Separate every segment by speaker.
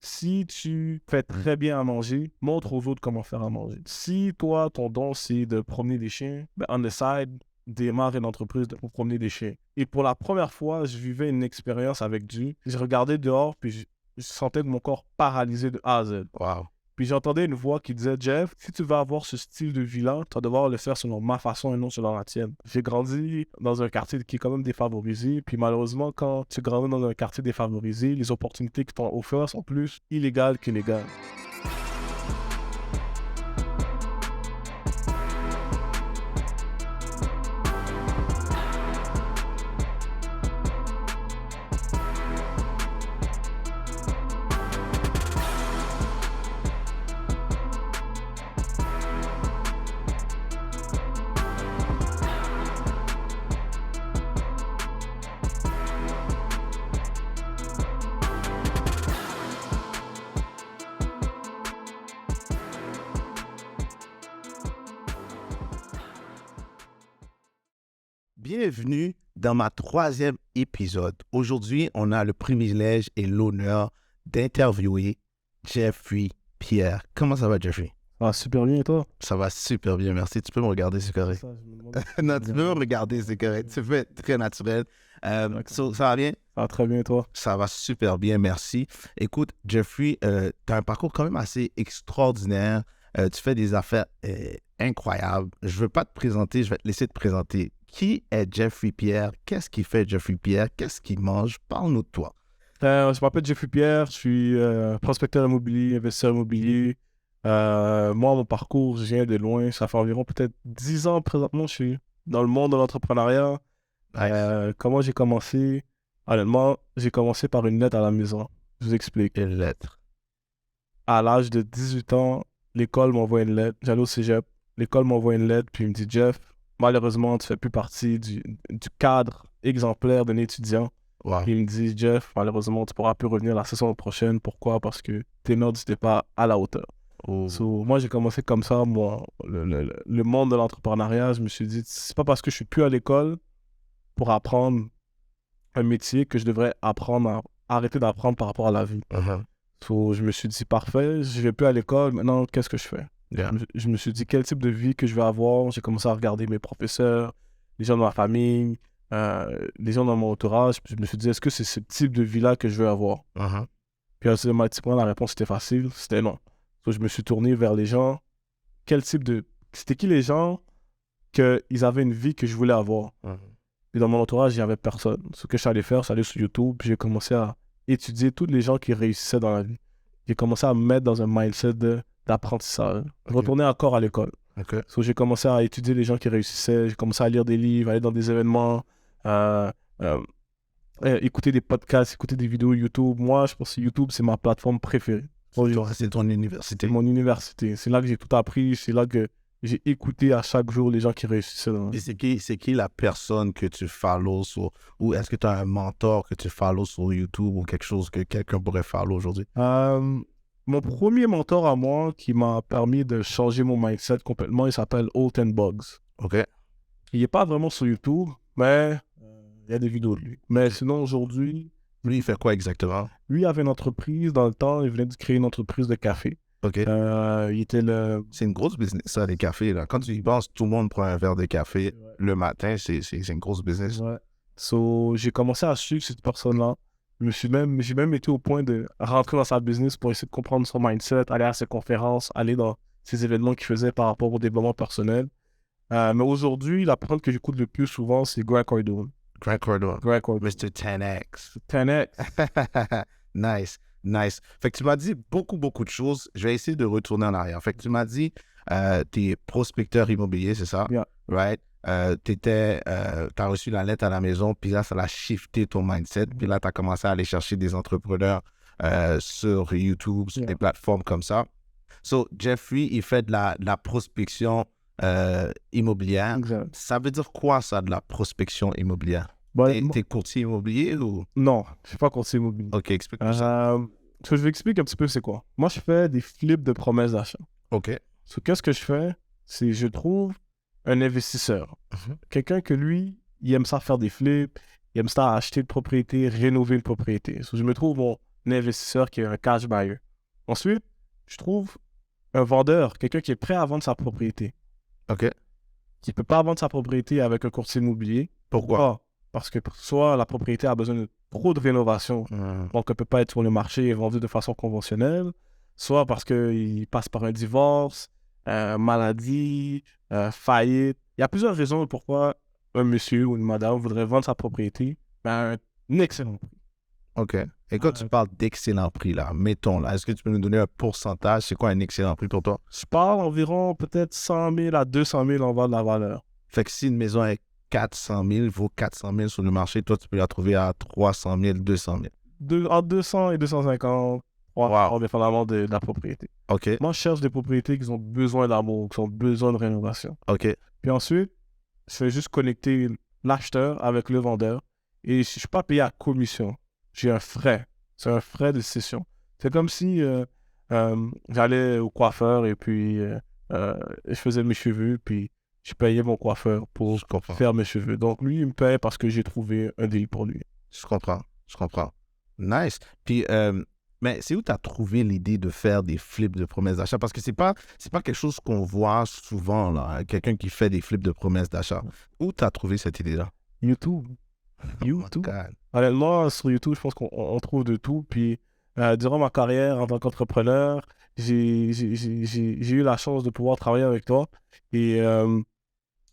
Speaker 1: Si tu fais très bien à manger, montre aux autres comment faire à manger. Si toi, ton don, c'est de promener des chiens, ben, on the side, démarre une entreprise pour promener des chiens. Et pour la première fois, je vivais une expérience avec Dieu. Je regardais dehors, puis je sentais mon corps paralysé de A à Z.
Speaker 2: Wow.
Speaker 1: Puis j'entendais une voix qui disait, Jeff, si tu veux avoir ce style de vie-là, tu vas devoir le faire selon ma façon et non selon la tienne. J'ai grandi dans un quartier qui est quand même défavorisé. Puis malheureusement, quand tu grandis dans un quartier défavorisé, les opportunités qui t'ont offertes sont plus illégales que légales.
Speaker 2: Bienvenue dans ma 3e épisode. Aujourd'hui, on a le privilège et l'honneur d'interviewer Jeffrey Pierre. Comment ça va, Jeffrey?
Speaker 1: Ah, super bien, et toi?
Speaker 2: Ça va super bien, merci. Tu peux me regarder, c'est correct.
Speaker 1: Ça, je me demande
Speaker 2: Non, tu peux me regarder, c'est correct. Tu fais très naturel. Ça va bien?
Speaker 1: Ça va très bien, et toi?
Speaker 2: Ça va super bien, merci. Écoute, Jeffrey, tu as un parcours quand même assez extraordinaire. Tu fais des affaires incroyables. Je ne veux pas te présenter, je vais te laisser te présenter. Qui est Jeffrey Pierre? Qu'est-ce qu'il fait, Jeffrey Pierre? Qu'est-ce qu'il mange? Parle-nous de toi.
Speaker 1: Je m'appelle Jeffrey Pierre, je suis prospecteur immobilier, investisseur immobilier. Moi, mon parcours, je viens de loin. Ça fait environ peut-être 10 ans présentement, je suis dans le monde de l'entrepreneuriat.
Speaker 2: Nice.
Speaker 1: Comment j'ai commencé? Honnêtement, j'ai commencé par une lettre à la maison. Je vous explique.
Speaker 2: Quelle lettre?
Speaker 1: À l'âge de 18 ans, l'école m'envoie une lettre. J'allais au cégep. L'école m'envoie une lettre, puis il me dit, Jeff, malheureusement, tu ne fais plus partie du cadre exemplaire d'un étudiant.
Speaker 2: Wow.
Speaker 1: Puis il me dit, Jeff, malheureusement, tu ne pourras plus revenir la saison prochaine. Pourquoi? Parce que tes notes n'étaient pas à la hauteur.
Speaker 2: Oh.
Speaker 1: So, moi, j'ai commencé comme ça, moi, le monde de l'entrepreneuriat. Je me suis dit, c'est pas parce que je suis plus à l'école pour apprendre un métier que je devrais arrêter d'apprendre par rapport à la vie.
Speaker 2: Uh-huh.
Speaker 1: So, je me suis dit, parfait, je vais plus à l'école, maintenant, qu'est-ce que je fais?
Speaker 2: Yeah.
Speaker 1: Je me suis dit, quel type de vie que je vais avoir? J'ai commencé à regarder mes professeurs, les gens de ma famille, les gens dans mon entourage. Puis je me suis dit, est-ce que c'est ce type de vie-là que je veux avoir?
Speaker 2: Uh-huh.
Speaker 1: Puis automatiquement, la réponse était facile, c'était non. So, je me suis tourné vers les gens. C'était qui les gens qu'ils avaient une vie que je voulais avoir?
Speaker 2: Uh-huh.
Speaker 1: Puis dans mon entourage, il n'y avait personne. Ce que je suis allé faire, c'est aller sur YouTube, puis j'ai commencé à étudier tous les gens qui réussissaient dans la vie. J'ai commencé à me mettre dans un mindset d'apprentissage. Je retournais encore à l'école.
Speaker 2: Okay.
Speaker 1: So, j'ai commencé à étudier les gens qui réussissaient, j'ai commencé à lire des livres, aller dans des événements, écouter des podcasts, écouter des vidéos YouTube. Moi, je pense que YouTube, c'est ma plateforme préférée.
Speaker 2: C'est ton université.
Speaker 1: C'est mon université. C'est là que j'ai tout appris, c'est là que j'ai écouté à chaque jour les gens qui réussissaient.
Speaker 2: Et c'est qui la personne que tu follows ou est-ce que tu as un mentor que tu follows sur YouTube ou quelque chose que quelqu'un pourrait follow aujourd'hui?
Speaker 1: Mon premier mentor à moi qui m'a permis de changer mon mindset complètement, il s'appelle Alton Bugs.
Speaker 2: OK.
Speaker 1: Il n'est pas vraiment sur YouTube, mais il y a des vidéos de lui. Mais sinon, aujourd'hui...
Speaker 2: Lui, il fait quoi exactement?
Speaker 1: Lui avait une entreprise dans le temps, il venait de créer une entreprise de café.
Speaker 2: OK.
Speaker 1: Il était
Speaker 2: C'est une grosse business, ça, les cafés. Là. Quand tu y penses, tout le monde prend un verre de café le matin. C'est une grosse business.
Speaker 1: Ouais. So, j'ai commencé à suivre cette personne-là. J'ai même été au point de rentrer dans sa business pour essayer de comprendre son mindset, aller à ses conférences, aller dans ses événements qu'il faisait par rapport au développement personnel. Mais aujourd'hui, la personne que j'écoute le plus souvent, c'est Grant Cardone.
Speaker 2: Grant Cardone.
Speaker 1: Grant Cardone.
Speaker 2: Mr. 10X.
Speaker 1: 10X.
Speaker 2: Nice, nice. Fait que tu m'as dit beaucoup de choses. Je vais essayer de retourner en arrière. Fait que tu m'as dit, tu es prospecteur immobilier, c'est ça?
Speaker 1: Yeah.
Speaker 2: Right? T'as reçu la lettre à la maison, puis là, ça a shifté ton mindset. Puis là, tu as commencé à aller chercher des entrepreneurs sur YouTube, sur des plateformes comme ça. So, Jeffrey, il fait de la prospection immobilière.
Speaker 1: Exact.
Speaker 2: Ça veut dire quoi, ça, de la prospection immobilière? T'es courtier immobilier ou?
Speaker 1: Non, je ne suis pas courtier immobilier.
Speaker 2: OK, explique-moi ça.
Speaker 1: Ce que je vais expliquer un petit peu, c'est quoi? Moi, je fais des flips de promesses d'achat.
Speaker 2: OK.
Speaker 1: So, qu'est-ce que je fais? C'est je trouve un investisseur. Quelqu'un que lui, il aime ça faire des flips, il aime ça acheter une propriété, rénover une propriété. So, je me trouve mon investisseur qui est un cash buyer. Ensuite, je trouve un vendeur, quelqu'un qui est prêt à vendre sa propriété,
Speaker 2: OK.
Speaker 1: qui ne peut pas vendre sa propriété avec un courtier immobilier.
Speaker 2: Pourquoi?
Speaker 1: Parce que soit la propriété a besoin de trop de rénovation, donc elle ne peut pas être sur le marché et vendue de façon conventionnelle, soit parce qu'il passe par un divorce, maladie, faillite. Il y a plusieurs raisons pourquoi un monsieur ou une madame voudrait vendre sa propriété à un excellent prix.
Speaker 2: OK. Et quand tu parles d'excellent prix, là, mettons, là, est-ce que tu peux nous donner un pourcentage? C'est quoi un excellent prix pour toi?
Speaker 1: Je parle environ peut-être 100 000 à 200 000 en bas de la valeur.
Speaker 2: Fait que si une maison est 400 000, vaut 400 000 sur le marché, toi, tu peux la trouver à 300 000, 200 000.
Speaker 1: Entre 200 et 250,
Speaker 2: Wow.
Speaker 1: dépendamment de la propriété.
Speaker 2: OK.
Speaker 1: Moi, je cherche des propriétés qui ont besoin d'amour, qui ont besoin de rénovation.
Speaker 2: OK.
Speaker 1: Puis ensuite, je vais juste connecter l'acheteur avec le vendeur. Et je ne suis pas payé à commission. J'ai un frais. C'est un frais de session. C'est comme si j'allais au coiffeur et puis je faisais mes cheveux, puis je payais mon coiffeur pour
Speaker 2: Je comprends.
Speaker 1: faire mes cheveux. Donc lui, il me paye parce que j'ai trouvé un deal pour lui.
Speaker 2: Je comprends. Je comprends. Nice. Puis, mais c'est où tu as trouvé l'idée de faire des flips de promesses d'achat? Parce que c'est pas quelque chose qu'on voit souvent, là, quelqu'un qui fait des flips de promesses d'achat. Où tu as trouvé cette idée-là?
Speaker 1: YouTube.
Speaker 2: Oh my
Speaker 1: YouTube.
Speaker 2: God.
Speaker 1: Honnêtement, sur YouTube, je pense qu'on trouve de tout. Puis, durant ma carrière en tant qu'entrepreneur, j'ai eu la chance de pouvoir travailler avec toi. Et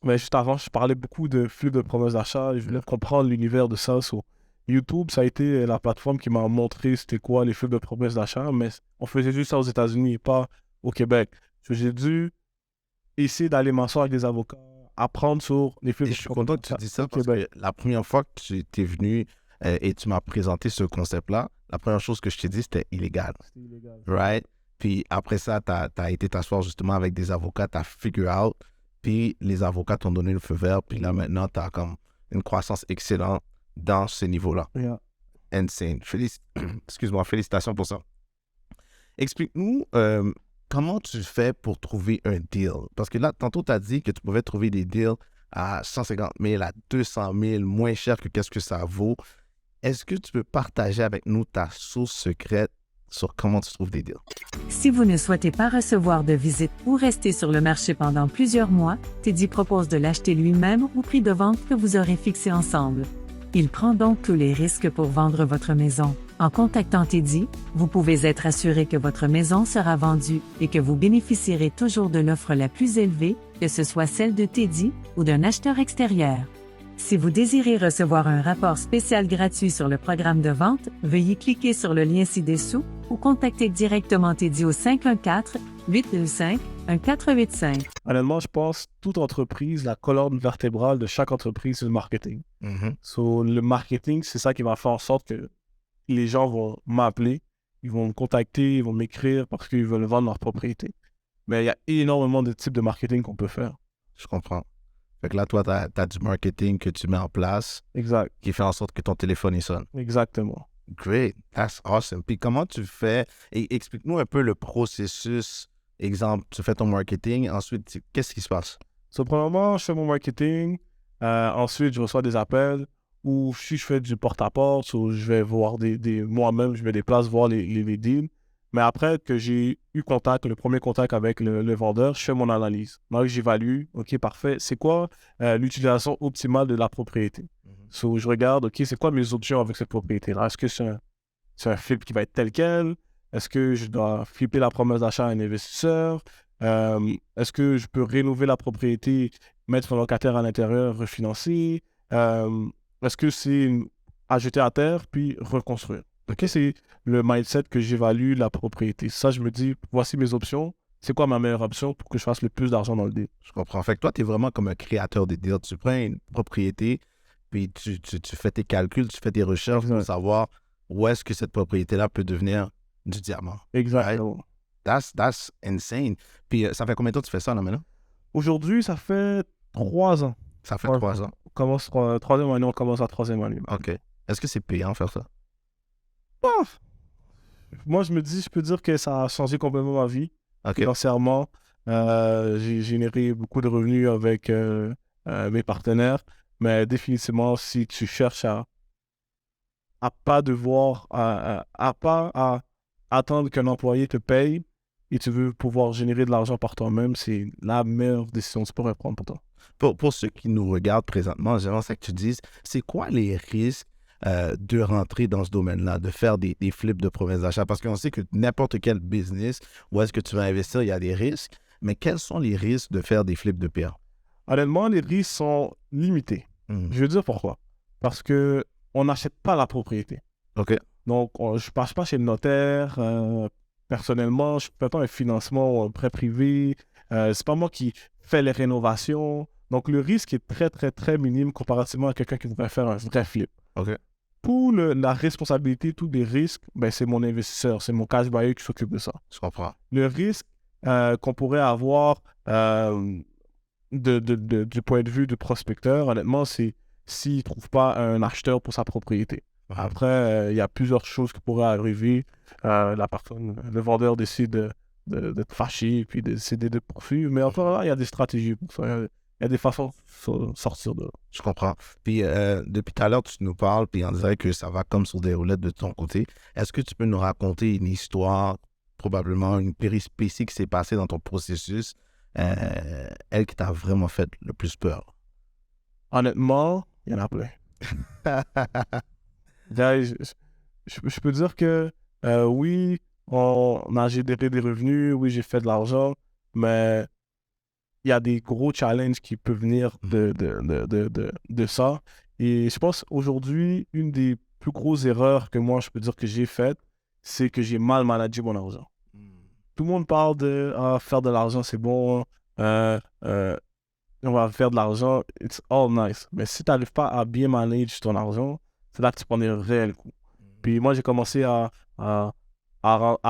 Speaker 1: mais juste avant, je parlais beaucoup de flux de promesses d'achat. Je voulais comprendre l'univers de ça. Sur YouTube, ça a été la plateforme qui m'a montré c'était quoi les flux de promesses d'achat. Mais on faisait juste ça aux États-Unis et pas au Québec. J'ai dû essayer d'aller m'asseoir avec des avocats, apprendre sur les flux
Speaker 2: Et
Speaker 1: de
Speaker 2: je suis
Speaker 1: promesses
Speaker 2: content que tu
Speaker 1: d'achat
Speaker 2: dis ça
Speaker 1: au
Speaker 2: parce
Speaker 1: Québec.
Speaker 2: que la première fois que tu étais venu et tu m'as présenté ce concept-là, la première chose que je t'ai dit, c'était illégal.
Speaker 1: C'était illégal.
Speaker 2: Right? Puis après ça, tu as été t'asseoir justement avec des avocats, tu as figure out, puis les avocats t'ont donné le feu vert, puis là maintenant, tu as comme une croissance excellente dans ce niveau-là.
Speaker 1: Yeah.
Speaker 2: Insane. Excuse-moi, félicitations pour ça. Explique-nous comment tu fais pour trouver un deal. Parce que là, tantôt, tu as dit que tu pouvais trouver des deals à 150 000, à 200 000, moins cher que qu'est-ce que ça vaut. Est-ce que tu peux partager avec nous ta source secrète sur comment tu trouves des deals?
Speaker 3: Si vous ne souhaitez pas recevoir de visite ou rester sur le marché pendant plusieurs mois, Teddy propose de l'acheter lui-même au prix de vente que vous aurez fixé ensemble. Il prend donc tous les risques pour vendre votre maison. En contactant Teddy, vous pouvez être assuré que votre maison sera vendue et que vous bénéficierez toujours de l'offre la plus élevée, que ce soit celle de Teddy ou d'un acheteur extérieur. Si vous désirez recevoir un rapport spécial gratuit sur le programme de vente, veuillez cliquer sur le lien ci-dessous ou contacter directement Teddy au 514-825-1485.
Speaker 1: Honnêtement, je pense toute entreprise, la colonne vertébrale de chaque entreprise, c'est le marketing.
Speaker 2: Mhm.
Speaker 1: So, le marketing, c'est ça qui va faire en sorte que les gens vont m'appeler, ils vont me contacter, ils vont m'écrire parce qu'ils veulent vendre leur propriété. Mais il y a énormément de types de marketing qu'on peut faire.
Speaker 2: Je comprends. Fait que là, toi, tu as du marketing que tu mets en place
Speaker 1: Exact.
Speaker 2: qui fait en sorte que ton téléphone il sonne.
Speaker 1: Exactement.
Speaker 2: Great, that's awesome. Puis comment tu fais, et explique-nous un peu le processus. Exemple, tu fais ton marketing, ensuite, qu'est-ce qui se passe?
Speaker 1: So, premièrement, je fais mon marketing. Ensuite, je reçois des appels ou si je fais du porte-à-porte, ou je vais voir moi-même, je me déplace voir les deals. Mais après que j'ai eu contact, le premier contact avec le vendeur, je fais mon analyse. Donc, j'évalue, OK, parfait, c'est quoi l'utilisation optimale de la propriété? So, je regarde, OK, c'est quoi mes options avec cette propriété-là? Est-ce que c'est un flip qui va être tel quel? Est-ce que je dois flipper la promesse d'achat à un investisseur? Est-ce que je peux rénover la propriété, mettre un locataire à l'intérieur, refinancer? Est-ce que c'est à jeter à terre puis reconstruire? OK, c'est le mindset que j'évalue la propriété. Ça, je me dis, voici mes options. C'est quoi ma meilleure option pour que je fasse le plus d'argent dans le deal?
Speaker 2: Je comprends. Fait que toi, tu es vraiment comme un créateur de deals. Tu prends une propriété, puis tu fais tes calculs, tu fais tes recherches pour savoir où est-ce que cette propriété-là peut devenir du diamant.
Speaker 1: Exactement.
Speaker 2: Right? That's insane. Puis ça fait combien de temps que tu fais ça là maintenant?
Speaker 1: Aujourd'hui, ça fait 3 ans.
Speaker 2: Ça fait 3 ans.
Speaker 1: On commence troisième année, on commence la troisième année.
Speaker 2: OK. Est-ce que c'est payant faire ça?
Speaker 1: Moi, je me dis, je peux dire que ça a changé complètement ma vie.
Speaker 2: OK.
Speaker 1: Financièrement, j'ai généré beaucoup de revenus avec mes partenaires. Mais définitivement, si tu cherches à à pas devoir, à pas à attendre qu'un employé te paye et tu veux pouvoir générer de l'argent par toi-même, c'est la meilleure décision que tu pourrais prendre pour toi.
Speaker 2: Pour ceux qui nous regardent présentement, j'aimerais ça que tu dises, c'est quoi les risques de rentrer dans ce domaine-là, de faire des flips de promesses d'achat? Parce qu'on sait que n'importe quel business où est-ce que tu vas investir, il y a des risques. Mais quels sont les risques de faire des flips de pierre?
Speaker 1: Honnêtement, les risques sont limités. Je veux dire pourquoi. Parce que on n'achète pas la propriété.
Speaker 2: OK.
Speaker 1: Donc, je ne passe pas chez le notaire. Personnellement, je ne fais pas un financement prêt privé. C'est pas moi qui fais les rénovations. Donc, le risque est très, très, très minime comparativement à quelqu'un qui voudrait faire un vrai flip.
Speaker 2: OK.
Speaker 1: Pour la responsabilité, tous les risques, ben, c'est mon investisseur, c'est mon cash buyer qui s'occupe de ça.
Speaker 2: Je comprends.
Speaker 1: Le risque qu'on pourrait avoir du point de vue du prospecteur, honnêtement, c'est s'il ne trouve pas un acheteur pour sa propriété. Après, il y a plusieurs choses qui pourraient arriver. Le vendeur décide d'être fâché et puis de décider de poursuivre. Mais encore là, il y a des stratégies pour ça. Il y a des façons de sortir de là.
Speaker 2: Je comprends. Puis, depuis tout à l'heure, tu nous parles, puis on dirait que ça va comme sur des roulettes de ton côté. Est-ce que tu peux nous raconter une histoire, probablement une péripétie qui s'est passée dans ton processus, elle qui t'a vraiment fait le plus peur?
Speaker 1: Honnêtement, il y en a plein. Je peux dire que oui, on a généré des revenus, oui, j'ai fait de l'argent, mais il y a des gros challenges qui peuvent venir de ça. Et je pense aujourd'hui, une des plus grosses erreurs que moi, je peux dire que j'ai faites, c'est que j'ai mal managé mon argent. Tout le monde parle de faire de l'argent, c'est bon, on va faire de l'argent, it's all nice. Mais si tu n'arrives pas à bien manager ton argent, c'est là que tu prends des réels coups. Puis moi, j'ai commencé à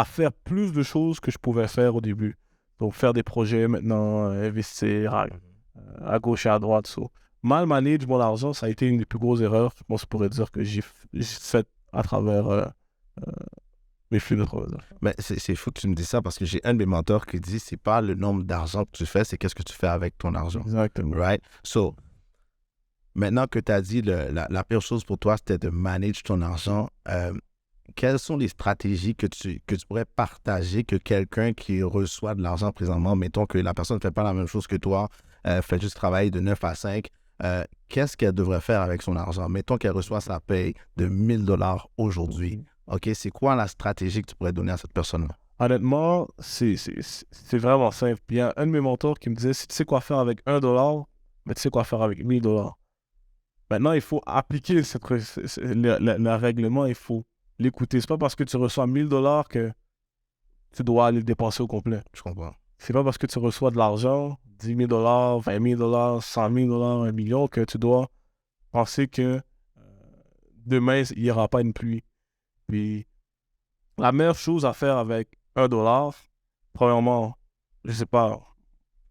Speaker 1: faire plus de choses que je pouvais faire au début. Donc, faire des projets maintenant, investir à gauche et à droite. So. Mal manager mon argent, ça a été une des plus grosses erreurs. Moi, je pourrais dire que j'ai fait à travers mes flux de travail.
Speaker 2: Mais c'est fou que tu me dis ça parce que j'ai un de mes mentors qui dit c'est pas le nombre d'argent que tu fais, c'est qu'est-ce que tu fais avec ton argent.
Speaker 1: Exactement.
Speaker 2: Right? So, maintenant que tu as dit la pire chose pour toi, c'était de manager ton argent, quelles sont les stratégies que tu pourrais partager que quelqu'un qui reçoit de l'argent présentement, mettons que la personne ne fait pas la même chose que toi, fait juste travailler de 9 à 5, qu'est-ce qu'elle devrait faire avec son argent? Mettons qu'elle reçoit sa paye de 1 000 $ aujourd'hui. OK, c'est quoi la stratégie que tu pourrais donner à cette personne-là?
Speaker 1: Honnêtement, c'est vraiment simple. Il y a un de mes mentors qui me disait, si tu sais quoi faire avec 1 $, mais tu sais quoi faire avec 1 000 $. Maintenant, il faut appliquer le règlement, il faut l'écouter. C'est pas parce que tu reçois 1 000 $ que tu dois aller le dépenser au complet.
Speaker 2: Je comprends.
Speaker 1: C'est pas parce que tu reçois de l'argent, 10 000 $, 20 000 $, 100 000 $, 1 million, que tu dois penser que demain, il n'y aura pas une pluie. Puis, la meilleure chose à faire avec 1 $, premièrement, je sais pas,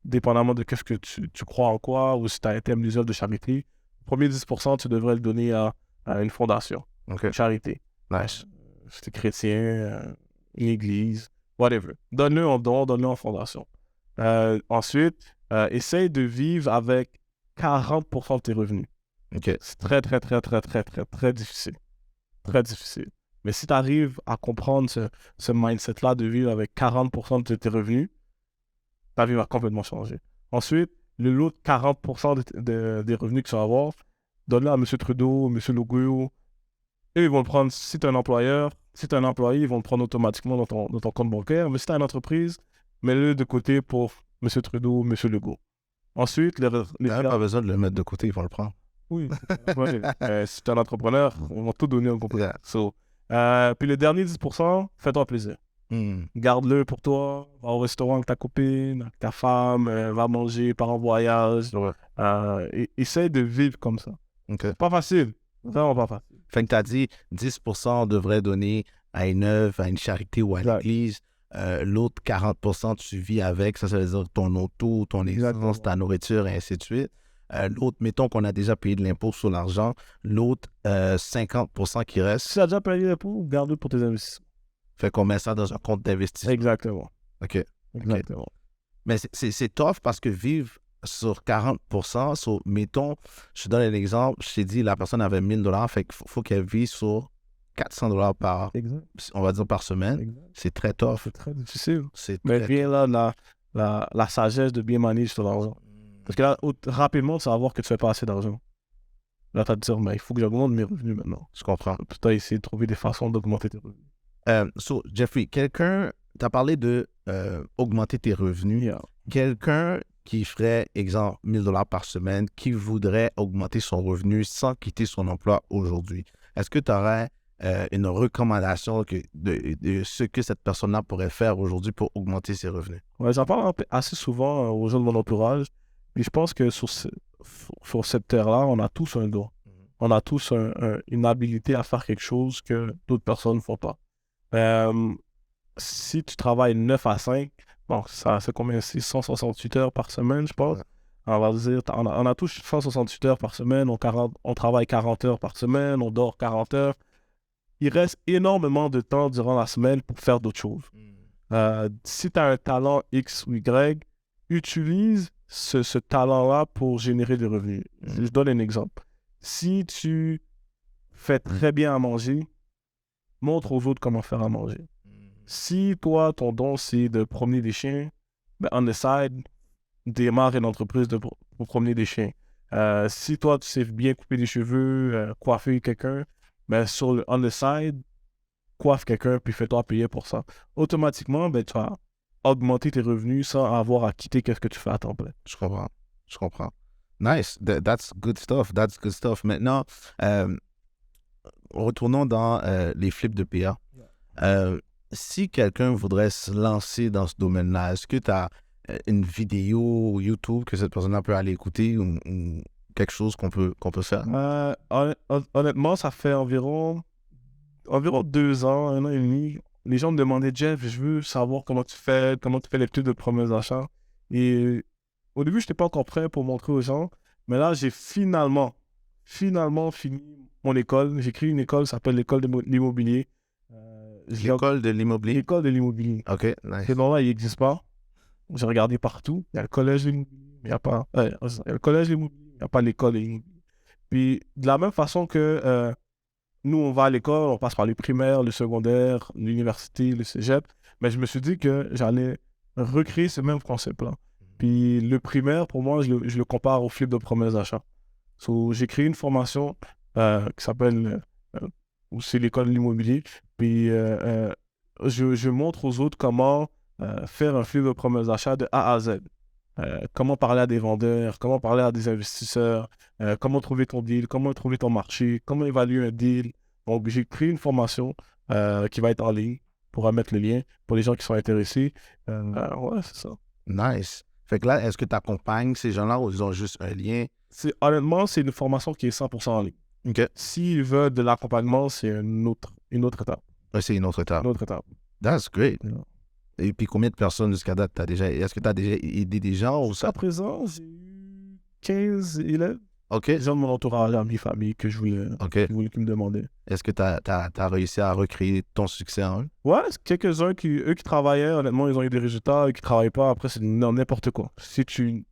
Speaker 1: dépendamment de ce que tu crois en quoi, ou si tu as un thème des œuvres de charité, le premier 10%, tu devrais le donner à une fondation,
Speaker 2: OK.
Speaker 1: une charité.
Speaker 2: Nice.
Speaker 1: C'est chrétien, une église, whatever. Donne-le en don, donne-le en fondation. Ensuite, essaye de vivre avec 40% de tes revenus.
Speaker 2: OK.
Speaker 1: C'est très, très, très, très, très, très, très difficile. Très difficile. Mais si tu arrives à comprendre ce mindset-là de vivre avec 40% de tes revenus, ta vie va complètement changer. Ensuite, l'autre 40% des revenus que tu vas avoir, donne-le à M. Trudeau, M. Legault. Eux, ils vont le prendre, si tu es un employeur, si tu es un employé, ils vont le prendre automatiquement dans ton compte bancaire. Mais si tu as une entreprise, mets-le de côté pour M. Trudeau, M. Legault. Ensuite,
Speaker 2: Tu n'as pas besoin de le mettre de côté, ils vont le prendre.
Speaker 1: Oui. Si tu es un entrepreneur, ils vont tout donner en compte.
Speaker 2: Yeah.
Speaker 1: So, puis le dernier 10%, fais-toi plaisir. Garde-le pour toi, va au restaurant avec ta copine, avec ta femme, va manger, pars en voyage. Ouais. Essaye de vivre comme ça.
Speaker 2: OK.
Speaker 1: Pas facile. Vraiment pas facile.
Speaker 2: Fait que tu as dit 10% devrait donner à une œuvre, à une charité ou à l'église. L'autre 40%, tu vis avec. Ça veut dire ton auto, ton essence, ta nourriture, et ainsi de suite. L'autre, mettons qu'on a déjà payé de l'impôt sur l'argent. L'autre 50% qui reste.
Speaker 1: Si tu as déjà payé l'impôt, garde-le pour tes investissements.
Speaker 2: Fait qu'on met ça dans un compte d'investissement.
Speaker 1: Exactement.
Speaker 2: OK.
Speaker 1: Exactement.
Speaker 2: Mais c'est tough parce que vivre sur 40%, mettons, je te donne un exemple, je t'ai dit, la personne avait 1 000 $, fait qu'il faut qu'elle vive sur $400
Speaker 1: Exact.
Speaker 2: on va dire par semaine.
Speaker 1: Exact.
Speaker 2: C'est très tough.
Speaker 1: C'est très difficile.
Speaker 2: C'est
Speaker 1: Mais
Speaker 2: très
Speaker 1: vient là de la sagesse de bien manager ton argent. Parce que là, rapidement, tu vas voir que tu fais pas assez d'argent. Là, tu vas te dire, mais il faut que j'augmente mes revenus maintenant.
Speaker 2: Je comprends.
Speaker 1: Puis tu as essayé de trouver des façons d'augmenter tes revenus.
Speaker 2: So, Jeffrey, tu as parlé de augmenter tes revenus.
Speaker 1: Yeah.
Speaker 2: Quelqu'un qui ferait, exemple, $1,000 par semaine, qui voudrait augmenter son revenu sans quitter son emploi aujourd'hui. Est-ce que tu aurais une recommandation de ce que cette personne-là pourrait faire aujourd'hui pour augmenter ses revenus?
Speaker 1: Ouais, j'en parle assez souvent aux gens de mon entourage. Puis je pense que sur cette terre-là, on a tous un don. On a tous une habilité à faire quelque chose que d'autres personnes ne font pas. Si tu travailles 9 à 5, bon, ça c'est combien? C'est 168 heures par semaine, je pense.
Speaker 2: Ouais.
Speaker 1: On va dire, on a tous 168 heures par semaine, on travaille 40 heures par semaine, on dort 40 heures. Il reste énormément de temps durant la semaine pour faire d'autres choses. Si tu as un talent X ou Y, utilise ce talent-là pour générer des revenus. Je donne un exemple. Si tu fais très bien à manger, montre aux autres comment faire à manger. Si toi, ton don, c'est de promener des chiens, ben, on the side, démarre une entreprise pour promener des chiens. Si toi, tu sais bien couper des cheveux, coiffer quelqu'un, ben, sur le on the side, coiffe quelqu'un, puis fais-toi payer pour ça. Automatiquement, ben, tu vas augmenter tes revenus sans avoir à quitter ce que tu fais à temps plein.
Speaker 2: Je comprends. Nice. That's good stuff. Maintenant, retournons dans les flips de PA. Si quelqu'un voudrait se lancer dans ce domaine-là, est-ce que tu as une vidéo YouTube que cette personne-là peut aller écouter ou quelque chose qu'on peut faire?
Speaker 1: Honnêtement, ça fait environ 2 ans, 1 an et demi. Les gens me demandaient, Jeff, je veux savoir comment tu fais les trucs de promesses d'achat. Et au début, je n'étais pas encore prêt pour montrer aux gens. Mais là, j'ai finalement fini mon école. J'ai créé une école, ça s'appelle l'école de l'immobilier.
Speaker 2: L'école de l'immobilier?
Speaker 1: L'école de l'immobilier.
Speaker 2: OK, nice.
Speaker 1: Ce nom-là, il n'existe pas. J'ai regardé partout. Il y a le collège de l'immobilier, mais il n'y a pas... il y a le collège de l'immobilier, il n'y a pas l'école de l'immobilier. Puis, de la même façon que nous, on va à l'école, on passe par le primaire, le secondaire, l'université, le cégep, mais je me suis dit que j'allais recréer ce même concept-là. Puis, le primaire, pour moi, je le compare au flip de promesses d'achat. So, j'ai créé une formation qui s'appelle... c'est l'école de l'immobilier. Puis, je montre aux autres comment faire un flip de promesses d'achat de A à Z. Comment parler à des vendeurs, comment parler à des investisseurs, comment trouver ton deal, comment trouver ton marché, comment évaluer un deal. Donc, j'ai créé une formation qui va être en ligne pour mettre le lien pour les gens qui sont intéressés. Ouais, c'est ça.
Speaker 2: Nice. Fait que là, est-ce que tu accompagnes ces gens-là ou ils ont juste un lien?
Speaker 1: Honnêtement, c'est une formation qui est 100% en ligne.
Speaker 2: OK.
Speaker 1: S'ils veulent de l'accompagnement, c'est une autre étape.
Speaker 2: Ouais, c'est une autre étape.
Speaker 1: Une autre étape.
Speaker 2: That's great.
Speaker 1: Yeah.
Speaker 2: Et puis, combien de personnes jusqu'à date est-ce que tu as déjà aidé des gens ou ça?
Speaker 1: À présent, j'ai eu 15 élèves.
Speaker 2: OK.
Speaker 1: Des gens de mon entourage, amis, famille, qui me demandaient.
Speaker 2: Est-ce que tu as réussi à recréer ton succès en eux?
Speaker 1: Ouais, quelques-uns eux qui travaillaient, honnêtement, ils ont eu des résultats. Eux qui ne travaillent pas, après, c'est n'importe quoi. Si tu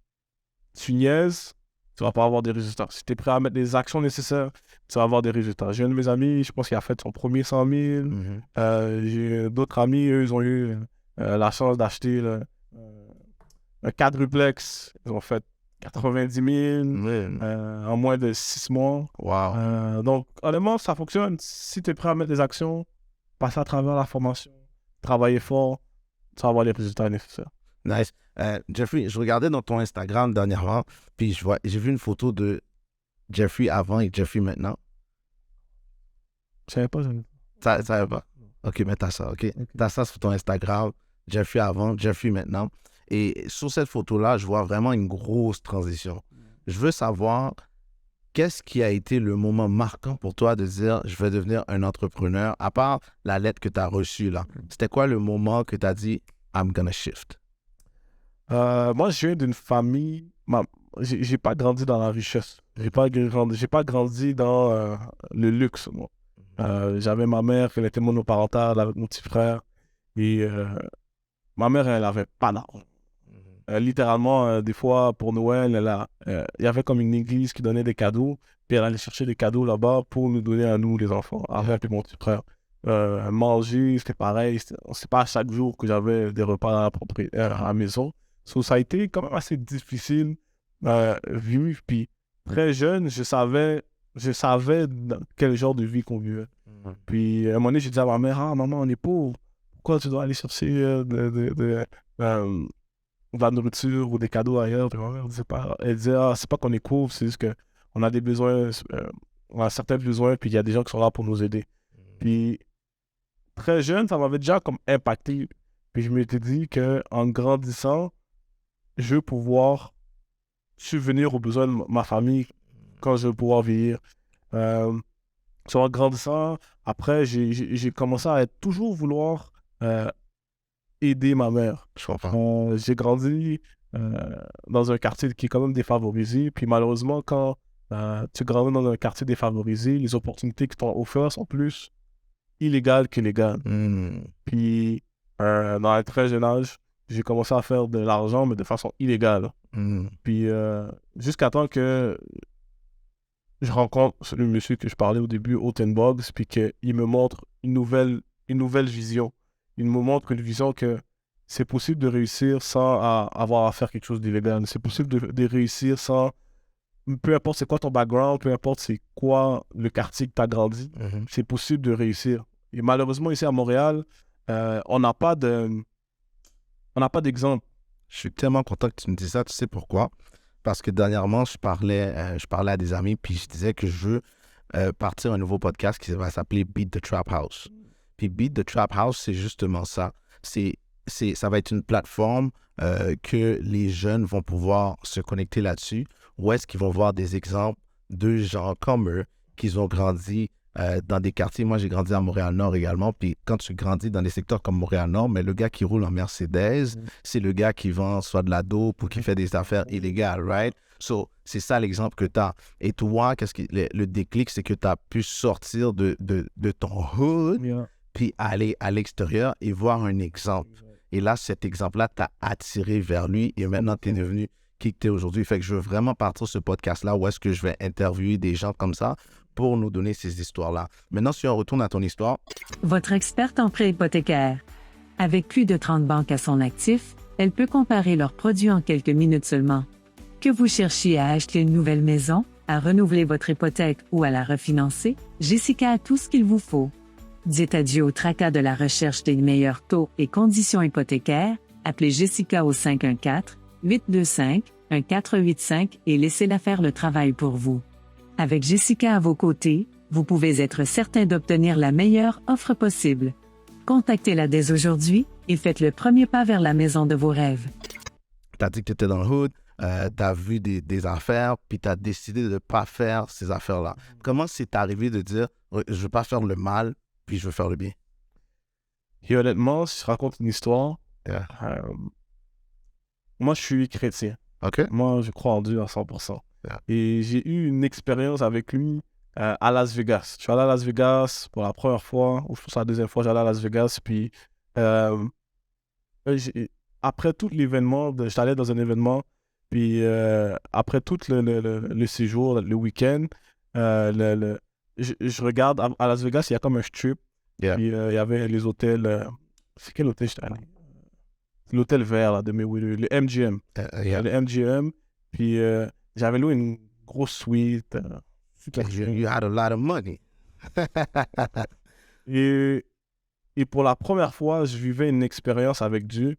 Speaker 1: niaises, tu ne vas pas avoir des résultats. Si tu es prêt à mettre les actions nécessaires, tu vas avoir des résultats. J'ai un de mes amis, je pense qu'il a fait son premier 100 000. J'ai d'autres amis, eux, ils ont eu la chance d'acheter un quadruplex. Ils ont fait 90 000 en moins de 6 mois.
Speaker 2: Wow.
Speaker 1: Donc, honnêtement, ça fonctionne. Si tu es prêt à mettre des actions, passer à travers la formation, travailler fort, tu vas avoir les résultats nécessaires.
Speaker 2: Nice. Jeffrey, je regardais dans ton Instagram dernièrement, puis j'ai vu une photo de Jeffrey avant et Jeffrey maintenant.
Speaker 1: Je savais pas.
Speaker 2: Ça savais pas? OK, mais t'as ça, OK? T'as ça sur ton Instagram, Jeffrey avant, Jeffrey maintenant. Et sur cette photo-là, je vois vraiment une grosse transition. Je veux savoir, qu'est-ce qui a été le moment marquant pour toi de dire « je vais devenir un entrepreneur » à part la lettre que tu as reçue là? C'était quoi le moment que tu as dit « I'm gonna shift » ?
Speaker 1: Moi, je viens d'une famille... J'ai pas grandi dans la richesse. J'ai pas grandi dans le luxe, moi. J'avais ma mère, elle était monoparentale avec mon petit frère. Et ma mère, elle avait pas d'argent. Littéralement, des fois, pour Noël, il y avait comme une église qui donnait des cadeaux. puis elle allait chercher des cadeaux là-bas pour nous donner à nous, les enfants, avec mon petit frère. Manger, c'était pareil. C'est pas chaque jour que j'avais des repas à la maison. So, ça a été quand même assez difficile vivre. Puis très jeune, je savais quel genre de vie qu'on vivait. Puis à un moment donné, j'ai dit à ma mère, ah maman, on est pauvre. Pourquoi tu dois aller chercher de la nourriture ou des cadeaux ailleurs? Puis ma mère disait pas, elle disait, ah, c'est pas qu'on est pauvre, c'est juste qu'on a des besoins, on a certains besoins, puis il y a des gens qui sont là pour nous aider. Puis très jeune, ça m'avait déjà comme impacté. Puis je m'étais dit qu'en grandissant, je veux pouvoir subvenir aux besoins de ma famille quand je vais pouvoir vieillir. En grandissant, après, j'ai commencé à toujours vouloir aider ma mère.
Speaker 2: Je comprends.
Speaker 1: J'ai grandi dans un quartier qui est quand même défavorisé. Puis malheureusement, quand tu grandis dans un quartier défavorisé, les opportunités qui t'ont offertes sont plus illégales que légales. Puis dans un très jeune âge, j'ai commencé à faire de l'argent, mais de façon illégale. Puis jusqu'à temps que je rencontre le monsieur que je parlais au début, Oten Boggs, puis qu'il me montre une nouvelle vision. Il me montre une vision que c'est possible de réussir sans avoir à faire quelque chose d'illégal. C'est possible de réussir sans... Peu importe c'est quoi ton background, peu importe c'est quoi le quartier que tu as grandi, c'est possible de réussir. Et malheureusement, ici à Montréal, on n'a pas d'exemple.
Speaker 2: Je suis tellement content que tu me dises ça. Tu sais pourquoi? Parce que dernièrement, je parlais à des amis, puis je disais que je veux partir un nouveau podcast qui va s'appeler Beat the Trap House. Puis Beat the Trap House, c'est justement ça. Ça va être une plateforme que les jeunes vont pouvoir se connecter là-dessus, où est-ce qu'ils vont voir des exemples de gens comme eux qui ont grandi dans des quartiers. Moi, j'ai grandi à Montréal-Nord également. Puis quand tu grandis dans des secteurs comme Montréal-Nord, mais le gars qui roule en Mercedes, c'est le gars qui vend soit de la dope ou qui fait des affaires illégales, right? So, c'est ça l'exemple que tu as. Et toi, le déclic, c'est que tu as pu sortir de ton hood, puis aller à l'extérieur et voir un exemple. Et là, cet exemple-là t'a attiré vers lui et maintenant, tu es devenu qui tu es aujourd'hui. Fait que je veux vraiment partir ce podcast-là où est-ce que je vais interviewer des gens comme ça pour nous donner ces histoires-là. Maintenant, si on retourne à ton histoire.
Speaker 3: Votre experte en prêt hypothécaire. Avec plus de 30 banques à son actif, elle peut comparer leurs produits en quelques minutes seulement. Que vous cherchiez à acheter une nouvelle maison, à renouveler votre hypothèque ou à la refinancer, Jessica a tout ce qu'il vous faut. Dites adieu au tracas de la recherche des meilleurs taux et conditions hypothécaires, appelez Jessica au 514-825-1485 et laissez-la faire le travail pour vous. Avec Jessica à vos côtés, vous pouvez être certain d'obtenir la meilleure offre possible. Contactez-la dès aujourd'hui et faites le premier pas vers la maison de vos rêves.
Speaker 2: Tu as dit que tu étais dans le hood, tu as vu des affaires, puis tu as décidé de ne pas faire ces affaires-là. Comment c'est arrivé de dire « je ne veux pas faire le mal, puis je veux faire le bien ».
Speaker 1: Et honnêtement, si je raconte une histoire, moi, je suis chrétien.
Speaker 2: OK.
Speaker 1: Moi, je crois en Dieu à 100%.
Speaker 2: Yeah.
Speaker 1: Et j'ai eu une expérience avec lui à Las Vegas. Je suis allé à Las Vegas pour la première fois, ou je pense la deuxième fois, j'allais à Las Vegas. Puis après tout l'événement, j'étais allé dans un événement, puis après tout le séjour, le week-end, je regarde, à Las Vegas, il y a comme un strip.
Speaker 2: Yeah.
Speaker 1: Puis il y avait les hôtels. C'est quel hôtel j'étais allé? L'hôtel vert là, de Mayweather, le MGM.
Speaker 2: Yeah.
Speaker 1: Le MGM. Puis j'avais loué une grosse suite.
Speaker 2: You had a lot of money.
Speaker 1: et pour la première fois, je vivais une expérience avec Dieu.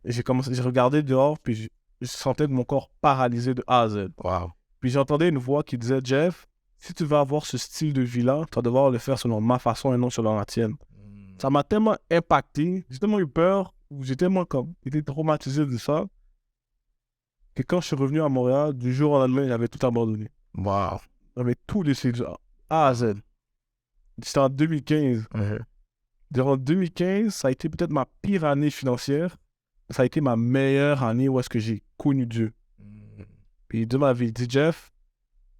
Speaker 1: J'ai regardé dehors, puis je sentais mon corps paralysé de A à Z.
Speaker 2: Wow.
Speaker 1: Puis j'entendais une voix qui disait, Jeff, si tu veux avoir ce style de vie-là, tu vas devoir le faire selon ma façon et non selon la tienne. Ça m'a tellement impacté, j'ai tellement eu peur, j'ai tellement été traumatisé de ça, que quand je suis revenu à Montréal, du jour au lendemain, j'avais tout abandonné.
Speaker 2: Wow.
Speaker 1: J'avais tout laissé de A à Z. C'était en 2015. Durant 2015, ça a été peut-être ma pire année financière. Ça a été ma meilleure année où est-ce que j'ai connu Dieu. Puis Dieu m'avait dit, Jeff,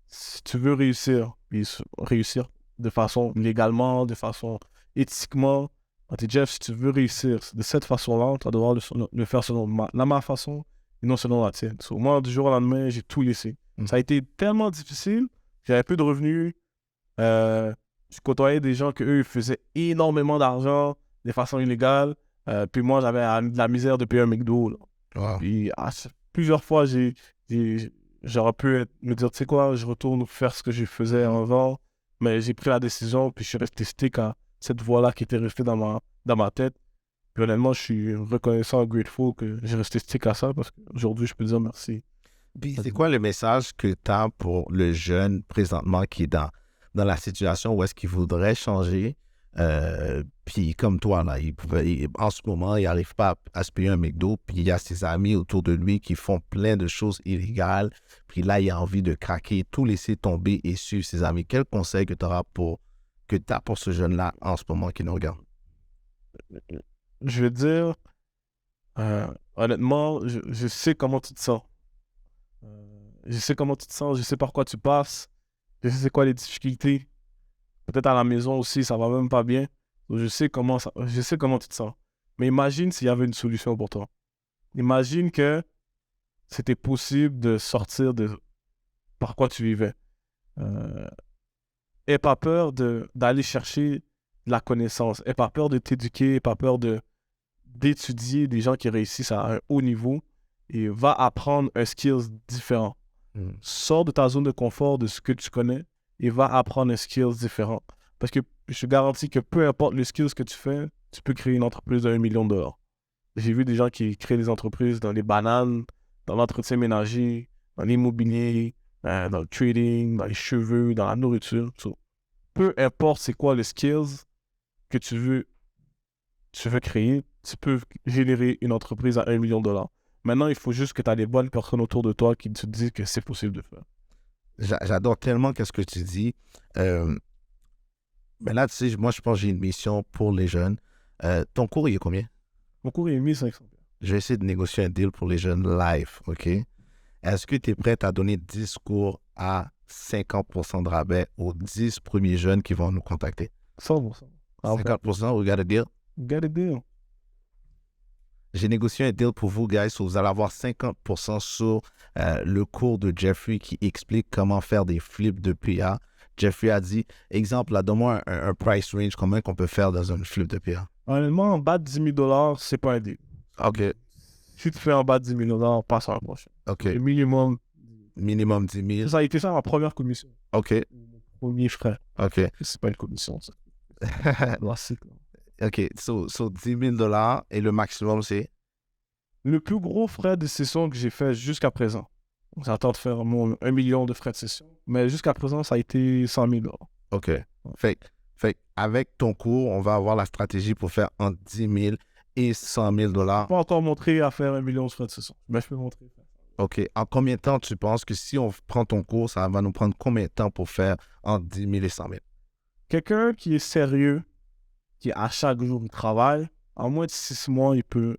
Speaker 1: si tu veux réussir, puis réussir de façon légalement, de façon éthiquement, il dit, Jeff, si tu veux réussir de cette façon-là, tu vas devoir le faire selon ma façon et non selon la tienne. So, moi, du jour au lendemain, j'ai tout laissé. Ça a été tellement difficile J'avais peu de revenus. Je côtoyais des gens qu'eux, ils faisaient énormément d'argent de façon illégale. Puis moi, j'avais de la misère de payer un McDo. Là.
Speaker 2: Wow.
Speaker 1: Puis plusieurs fois, j'aurais pu me dire, tu sais quoi, je retourne faire ce que je faisais avant. Mais j'ai pris la décision, puis je suis resté stick à cette voie-là qui était restée dans ma tête. Puis honnêtement, je suis reconnaissant, grateful que j'ai resté stick à ça parce qu'aujourd'hui, je peux dire merci.
Speaker 2: Puis c'est quoi le message que tu as pour le jeune présentement qui est dans la situation où est-ce qu'il voudrait changer? Puis comme toi, là, en ce moment, il n'arrive pas à se payer un McDo, puis il y a ses amis autour de lui qui font plein de choses illégales, puis là, il a envie de craquer, tout laisser tomber et suivre ses amis. Quel conseil que tu as pour ce jeune-là en ce moment qui nous regarde?
Speaker 1: Je veux dire, honnêtement, je sais comment tu te sens. Je sais comment tu te sens, je sais par quoi tu passes, je sais c'est quoi les difficultés. Peut-être à la maison aussi, ça va même pas bien. Donc, je sais comment tu te sens. Mais imagine s'il y avait une solution pour toi. Imagine que c'était possible de sortir de par quoi tu vivais. Aie pas peur d'aller chercher de la connaissance. Aie pas peur de t'éduquer, aie pas peur d'étudier des gens qui réussissent à un haut niveau et va apprendre un skills différent. Sors de ta zone de confort, de ce que tu connais et va apprendre un skills différent. Parce que je te garantis que peu importe le skills que tu fais, tu peux créer une entreprise de $1 million. J'ai vu des gens qui créent des entreprises dans les bananes, dans l'entretien ménager, dans l'immobilier, dans le trading, dans les cheveux, dans la nourriture. So, peu importe c'est quoi les skills que tu veux créer, tu peux générer une entreprise à $1 million. Maintenant, il faut juste que tu as les bonnes personnes autour de toi qui te disent que c'est possible de faire.
Speaker 2: J'adore tellement ce que tu dis. Mais là, tu sais, moi, je pense que j'ai une mission pour les jeunes. Ton cours, il est combien?
Speaker 1: Mon cours est 1500.
Speaker 2: Je vais essayer de négocier un deal pour les jeunes live, OK? Est-ce que tu es prêt à donner 10 cours à 50% de rabais aux 10 premiers jeunes qui vont nous contacter?
Speaker 1: 100%.
Speaker 2: 50%, we got a deal?
Speaker 1: Got a deal.
Speaker 2: J'ai négocié un deal pour vous, guys. So vous allez avoir 50% sur le cours de Jeffrey qui explique comment faire des flips de PA. Jeffrey a dit, exemple, là, donne-moi un price range, combien qu'on peut faire dans un flip de PA?
Speaker 1: Honnêtement, en bas de $10 000, c'est pas un deal.
Speaker 2: OK.
Speaker 1: Si tu fais en bas de $10 000, passe à la prochaine.
Speaker 2: OK.
Speaker 1: Le minimum.
Speaker 2: Minimum 10 000.
Speaker 1: Ça a été ça ma première commission.
Speaker 2: OK.
Speaker 1: Mon premier frais.
Speaker 2: OK.
Speaker 1: C'est pas une commission, ça. Classique.
Speaker 2: OK. So $10 000 et le maximum, c'est?
Speaker 1: Le plus gros frais de session que j'ai fait jusqu'à présent. J'attends de faire mon 1 million de frais de session. Mais jusqu'à présent, ça a été $100 000.
Speaker 2: OK. Fait avec ton cours, on va avoir la stratégie pour faire entre 10 000 et 100 000 $.
Speaker 1: Je ne peux pas encore montrer à faire 1 million de frais de session. Mais je peux montrer.
Speaker 2: OK. En combien de temps tu penses que si on prend ton cours, ça va nous prendre combien de temps pour faire entre 10 000 et 100 000?
Speaker 1: Quelqu'un qui est sérieux, qui à chaque jour il travaille, en moins de 6 mois, il peut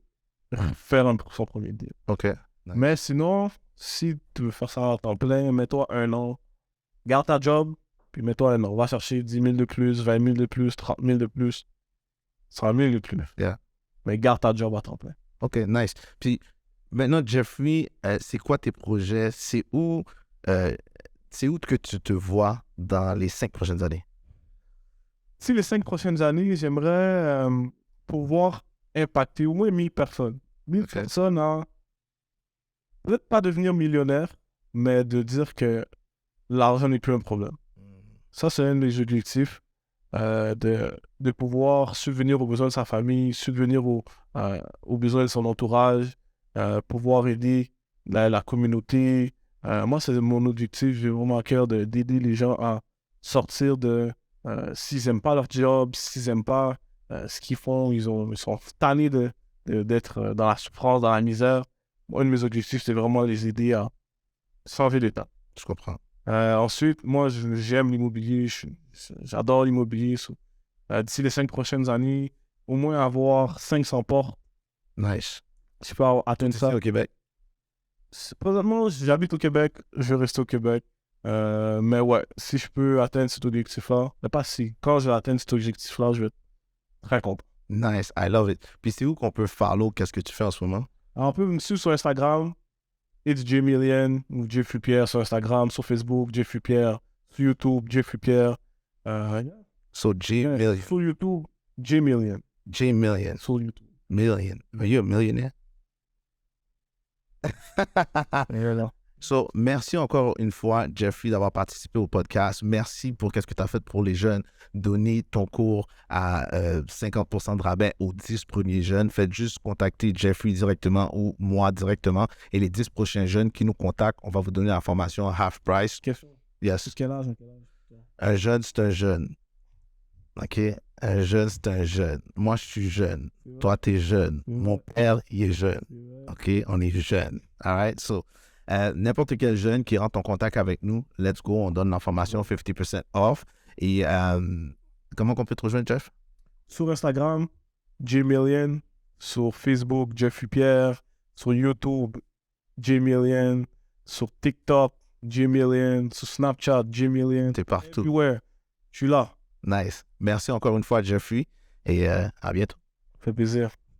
Speaker 1: faire son premier deal.
Speaker 2: OK. Nice.
Speaker 1: Mais sinon, si tu veux faire ça à temps plein, mets-toi 1 an. Garde ta job, puis mets-toi 1 an. Va chercher 10 000 de plus, 20 000 de plus, 30 000 de plus, 100 000 de plus.
Speaker 2: Yeah.
Speaker 1: Mais garde ta job à temps plein.
Speaker 2: OK, nice. Puis maintenant, Jeffrey, c'est quoi tes projets? C'est où que tu te vois dans les 5 prochaines années?
Speaker 1: Si les 5 prochaines années, j'aimerais pouvoir impacter au moins 1000 personnes. 1000 personnes à peut-être pas devenir millionnaire, mais de dire que l'argent n'est plus un problème. Ça, c'est un des objectifs, de pouvoir subvenir aux besoins de sa famille, subvenir aux besoins de son entourage, pouvoir aider la communauté. Moi, c'est mon objectif. J'ai vraiment à cœur d'aider les gens à sortir de... s'ils n'aiment pas leur job, s'ils n'aiment pas ce qu'ils font, ils sont tannés d'être dans la souffrance, dans la misère. Moi, un de mes objectifs, c'est vraiment les aider à changer d'état.
Speaker 2: Je comprends.
Speaker 1: Ensuite, moi, j'aime l'immobilier. J'adore l'immobilier. D'ici les 5 prochaines années, au moins avoir 500 portes.
Speaker 2: Nice.
Speaker 1: Je peux atteindre ça.
Speaker 2: Au Québec?
Speaker 1: Présentement, j'habite au Québec. Je vais rester au Québec. Mais ouais, si je peux atteindre cet objectif-là, mais pas si. Quand je vais atteindre cet objectif-là, je vais être très content.
Speaker 2: Nice, I love it. Puis c'est où qu'on peut follow qu'est-ce que tu fais en ce moment?
Speaker 1: Alors, on peut me suivre sur Instagram, It's J Million, ou Jeffrey Pierre sur Instagram, sur Facebook, Jeffrey Pierre, Sur YouTube, Jeffrey Pierre.
Speaker 2: So J Million.
Speaker 1: Sur YouTube, J Million.
Speaker 2: J Million.
Speaker 1: Sur YouTube.
Speaker 2: Million. Are you a millionaire? So, merci encore une fois, Jeffrey, d'avoir participé au podcast. Merci pour ce que tu as fait pour les jeunes. Donner ton cours à 50% de rabais aux 10 premiers jeunes. Faites juste contacter Jeffrey directement ou moi directement. Et les 10 prochains jeunes qui nous contactent, on va vous donner la formation half price.
Speaker 1: Question.
Speaker 2: Yes.
Speaker 1: Quel âge?
Speaker 2: Un jeune, c'est un jeune. OK? Un jeune, c'est un jeune. Moi, je suis jeune. Toi, tu es jeune. Mon père, il est jeune. OK? On est jeune. All right? So, n'importe quel jeune qui rentre en contact avec nous, let's go, on donne l'information 50% off. Et comment on peut te rejoindre, Jeff?
Speaker 1: Sur Instagram, J Million. Sur Facebook, Jeffrey Pierre. Sur YouTube, J Million. Sur TikTok, J Million. Sur Snapchat, J Million.
Speaker 2: T'es partout.
Speaker 1: Everywhere. Je suis là.
Speaker 2: Nice. Merci encore une fois, Jeffrey. Et à bientôt.
Speaker 1: Ça fait plaisir.